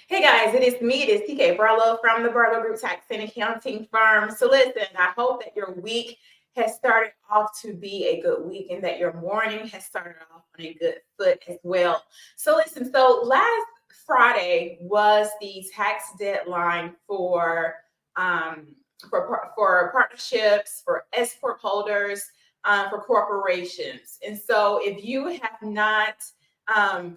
Hey guys, it is me. It is TK Barlow from the Barlow Group Tax and Accounting Firm. So listen, I hope that your week has started off to be a good week and that your morning has started off on a good foot as well. So listen, so last Friday was the tax deadline um, for partnerships, for S corp holders, for corporations. And so if you have not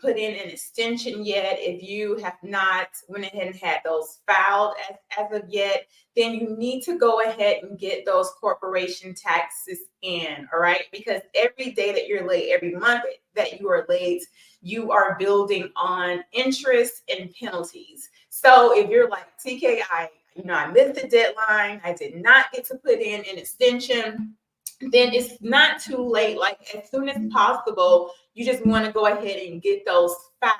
put in an extension yet, if you have not went ahead and had those filed as of yet, then you need to go ahead and get those corporation taxes in, all right? Because every day that you're late, every month that you are late, you are building on interest and penalties. So if you're like, TKI, I missed the deadline, I did not get to put in an extension, then it's not too late. Like as soon as possible, you just want to go ahead and get those filed.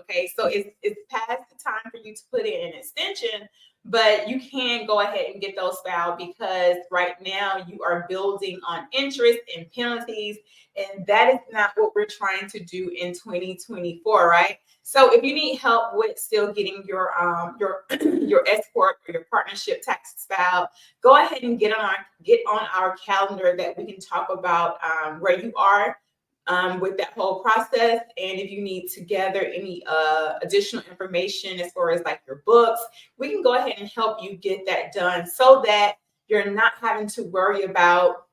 Okay, so it's past the time for you to put in an extension, but you can go ahead and get those filed because right now you are building on interest and penalties, and that is not what we're trying to do in 2024, right? So if you need help with still getting your your S corp or your partnership taxes filed, go ahead and get on our calendar that we can talk about where you are with that whole process. And if you need to gather any additional information as far as like your books, we can go ahead and help you get that done so that you're not having to worry about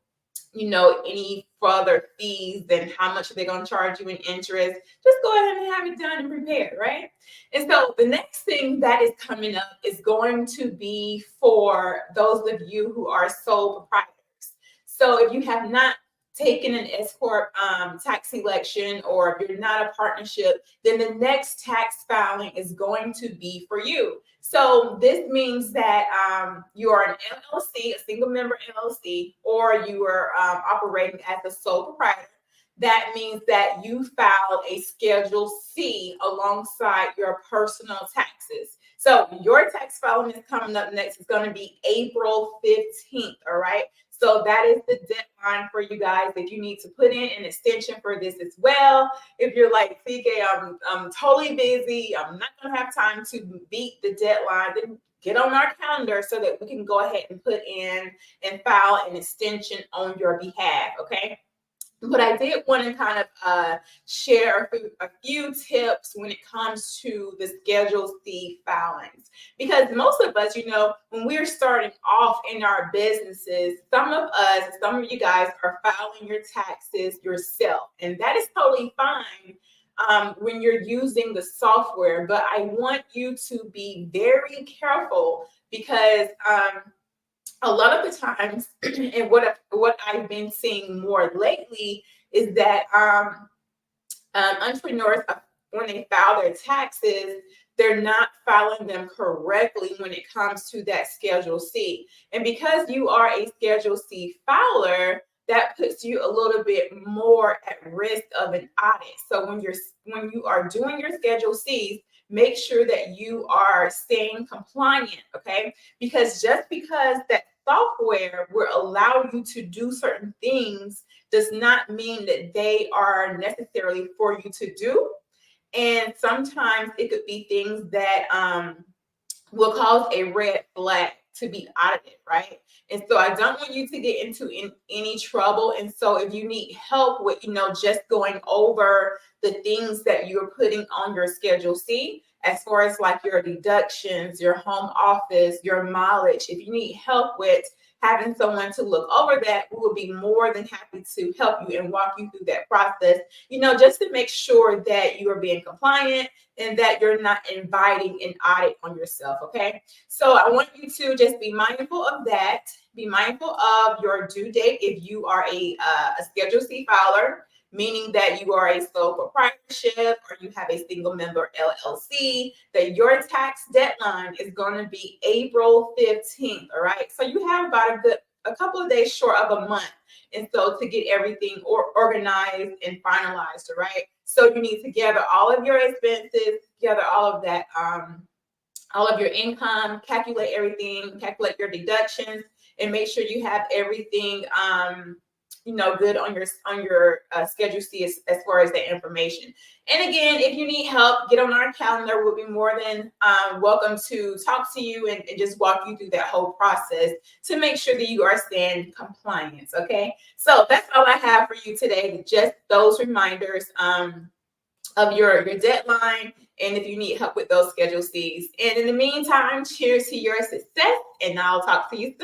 any further fees and how much they're going to charge you in interest. Just go ahead and have it done and prepared, right? And so the next thing that is coming up is going to be for those of you who are sole proprietors. So if you have not taken an S corp tax election, or if you're not a partnership, then the next tax filing is going to be for you. So this means that you are an LLC, a single member LLC, or you are operating as a sole proprietor. That means that you file a Schedule C alongside your personal taxes. So your tax filing is coming up next. It's going to be April 15th, all right? So that is the deadline for you guys if you need to put in an extension for this as well. If you're like, CK, I'm totally busy, I'm not going to have time to beat the deadline, then get on our calendar so that we can go ahead and put in and file an extension on your behalf, okay? But I did want to kind of share a few tips when it comes to the Schedule C filings. Because most of us, when we're starting off in our businesses, some of us, some of you guys are filing your taxes yourself. And that is totally fine when you're using the software. But I want you to be very careful because a lot of the times, and what I've been seeing more lately is that entrepreneurs, when they file their taxes, they're not filing them correctly when it comes to that Schedule C. And because you are a Schedule C filer, that puts you a little bit more at risk of an audit. So when you are doing your Schedule Cs, make sure that you are staying compliant, okay? Because just because that software will allow you to do certain things does not mean that they are necessarily for you to do. And sometimes it could be things that will cause a red flag to be audited, right? And so I don't want you to get into any trouble. And so if you need help with, just going over the things that you're putting on your Schedule C, as far as like your deductions, your home office, your mileage, if you need help with having someone to look over that, we will be more than happy to help you and walk you through that process, just to make sure that you are being compliant and that you're not inviting an audit on yourself, okay? So I want you to just be mindful of that. Be mindful of your due date if you are a Schedule C filer, meaning that you are a sole proprietorship or you have a single member LLC, that your tax deadline is going to be April 15th, all right? So you have about a couple of days short of a month. And so to get everything organized and finalized, all right? So you need to gather all of your expenses, gather all of that, all of your income, calculate everything, calculate your deductions, and make sure you have everything good on your Schedule C as far as the information. And again, if you need help, get on our calendar. We'll be more than welcome to talk to you and just walk you through that whole process to make sure that you are staying compliant. Okay, so that's all I have for you today. Just those reminders of your deadline, and if you need help with those Schedule Cs. And in the meantime, cheers to your success, and I'll talk to you soon.